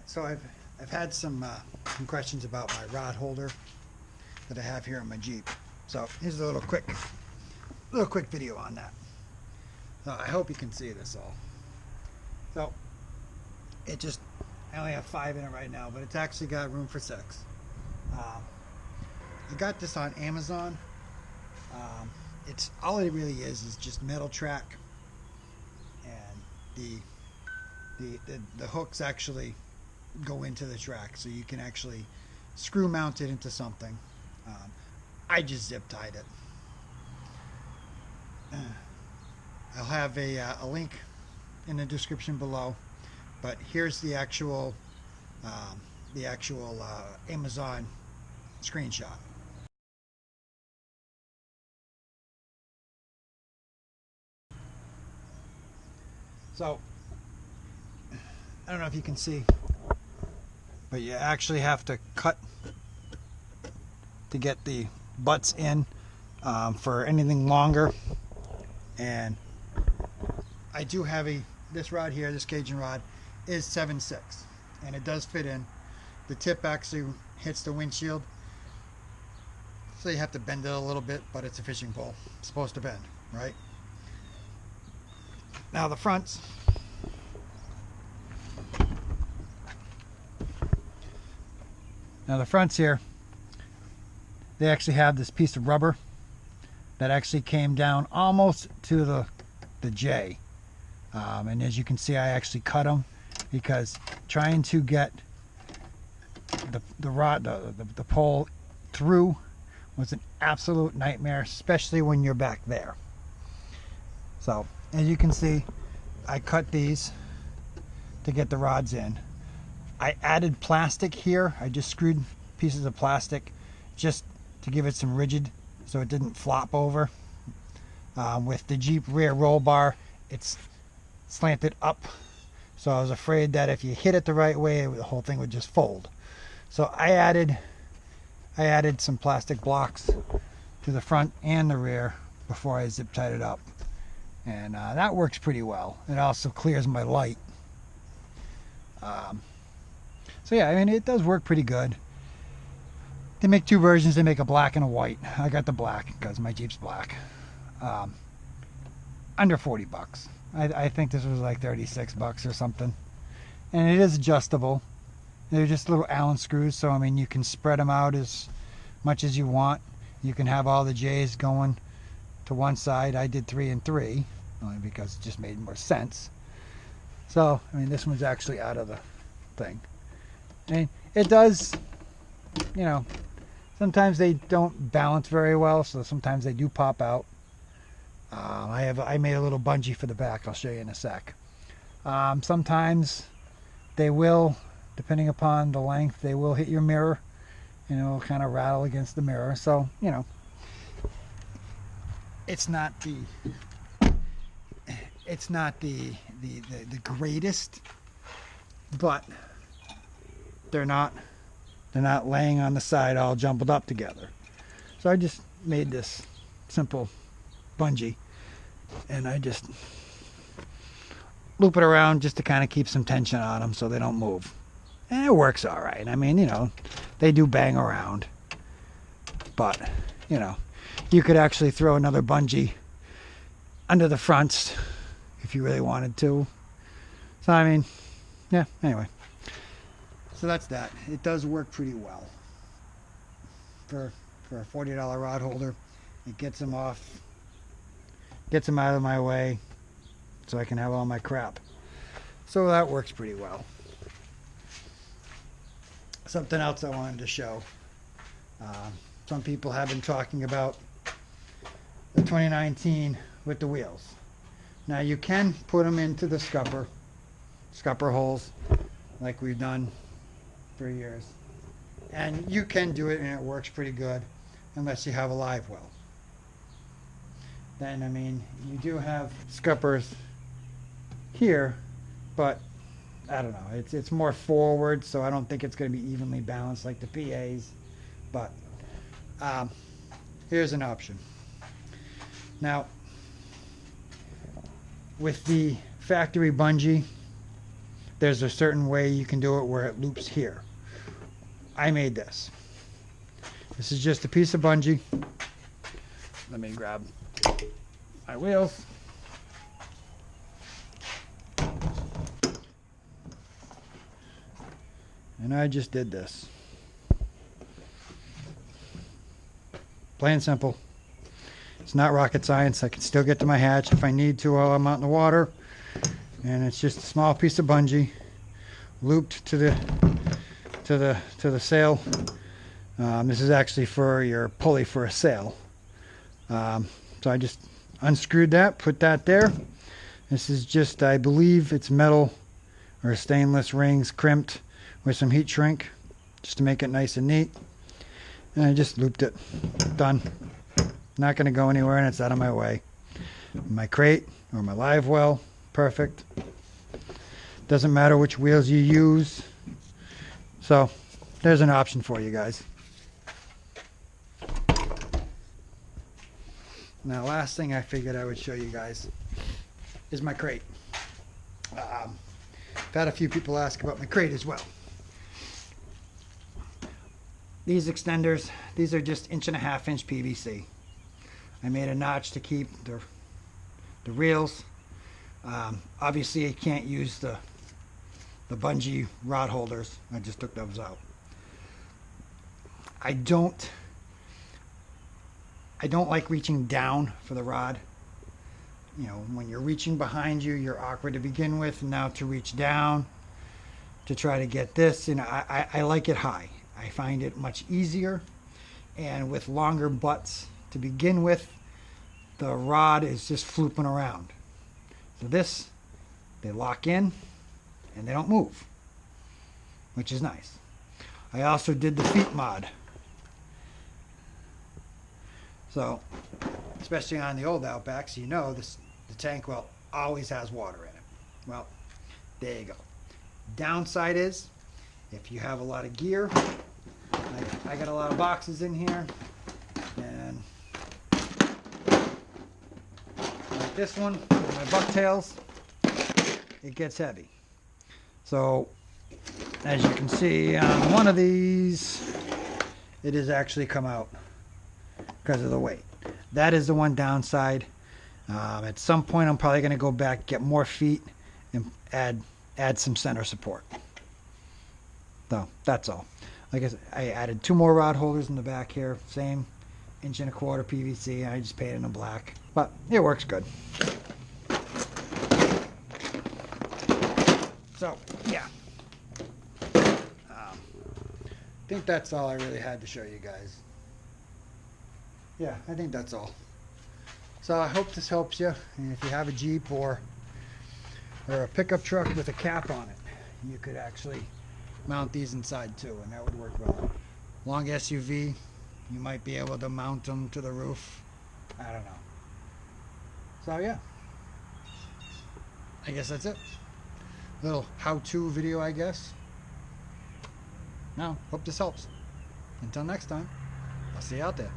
So I've had some questions about my rod holder that I have here on my Jeep. So here's a little quick video on that. So I hope you can see this all. So I only have 5 in it right now, but it's actually got room for 6. I got this on Amazon. It's all it really is just metal track, and the hooks actually go into the track, so you can actually screw mount it into something. I just zip tied it. I'll have a link in the description below, but here's the actual Amazon screenshot. So I don't know if you can see, but you actually have to cut to get the butts in for anything longer. And I do have this rod here, this Cajun rod is 7/6, and it does fit in. The tip actually hits the windshield, so you have to bend it a little bit, but it's a fishing pole. It's supposed to bend, right? Now the fronts. Now the fronts here, they actually have this piece of rubber that actually came down almost to the J. And as you can see, I actually cut them because trying to get the pole through was an absolute nightmare, especially when you're back there. So as you can see, I cut these to get the rods in. I added plastic here. I just screwed pieces of plastic just to give it some rigid so it didn't flop over. With the Jeep rear roll bar, it's slanted up, so I was afraid that if you hit it the right way, the whole thing would just fold. So I added some plastic blocks to the front and the rear before I zip tied it up, and that works pretty well. It also clears my light. So yeah, I mean, it does work pretty good. They make 2 versions. They make a black and a white. I got the black because my Jeep's black. Under 40 bucks. I think this was like 36 bucks or something. And it is adjustable. They're just little Allen screws, so I mean, you can spread them out as much as you want. You can have all the J's going to one side. I did 3 and 3 only because it just made more sense. So I mean, this one's actually out of the thing. I mean, it does, you know, sometimes they don't balance very well, so sometimes they do pop out. I made a little bungee for the back. I'll show you in a sec. Sometimes they will, depending upon the length, they will hit your mirror, and it'll kind of rattle against the mirror. So, you know, it's not the greatest, but they're not laying on the side all jumbled up together. So I just made this simple bungee, and I just loop it around just to kind of keep some tension on them so they don't move, and it works all right. I mean, you know, they do bang around, but you know, you could actually throw another bungee under the fronts if you really wanted to. So I mean, yeah, anyway, so that's that. It does work pretty well for a $40 rod holder. It gets them out of my way so I can have all my crap. So that works pretty well. Something else I wanted to show. Some people have been talking about the 2019 with the wheels. Now you can put them into the scupper holes like we've done for years, and you can do it and it works pretty good unless you have a live well. Then I mean, you do have scuppers here, but I don't know, it's more forward, so I don't think it's going to be evenly balanced like the PA's. But here's an option. Now with the factory bungee, there's a certain way you can do it where it loops here. I made this. This is just a piece of bungee. Let me grab my wheels. And I just did this. Plain and simple. It's not rocket science. I can still get to my hatch if I need to while I'm out in the water. And it's just a small piece of bungee looped to the sail. This is actually for your pulley for a sail. So I just unscrewed that, put that there. This is just, I believe it's metal or stainless rings crimped with some heat shrink just to make it nice and neat. And I just looped it. Done. Not going to go anywhere, and it's out of my way. My crate or my live well, perfect. Doesn't matter which wheels you use. So there's an option for you guys. Now, last thing I figured I would show you guys is my crate. I've had a few people ask about my crate as well. These extenders, these are just 1.5 inch PVC. I made a notch to keep the reels. Obviously, I can't use the bungee rod holders. I just took those out. I don't like reaching down for the rod. You know, when you're reaching behind you, you're awkward to begin with. And now to reach down to try to get this, you know, I like it high. I find it much easier, and with longer butts to begin with, the rod is just flooping around. So this, they lock in and they don't move, which is nice. I also did the feet mod. So, especially on the old Outbacks, you know the tank well always has water in it. Well, there you go. Downside is, if you have a lot of gear, I got a lot of boxes in here, and like this one with my bucktails, it gets heavy. So as you can see on one of these, it has actually come out because of the weight. That is the one downside. At some point I'm probably going to go back, get more feet, and add some center support. So that's all. Like I said, I added 2 more rod holders in the back here. Same 1.25 inch PVC. I just painted them black. But it works good. So, yeah. I think that's all I really had to show you guys. Yeah, I think that's all. So I hope this helps you. And if you have a Jeep or a pickup truck with a cap on it, you could actually mount these inside too, and that would work well. Long SUV, you might be able to mount them to the roof. I don't know. So yeah, I guess that's it. Little how-to video, I guess. Now, hope this helps. Until next time, I'll see you out there.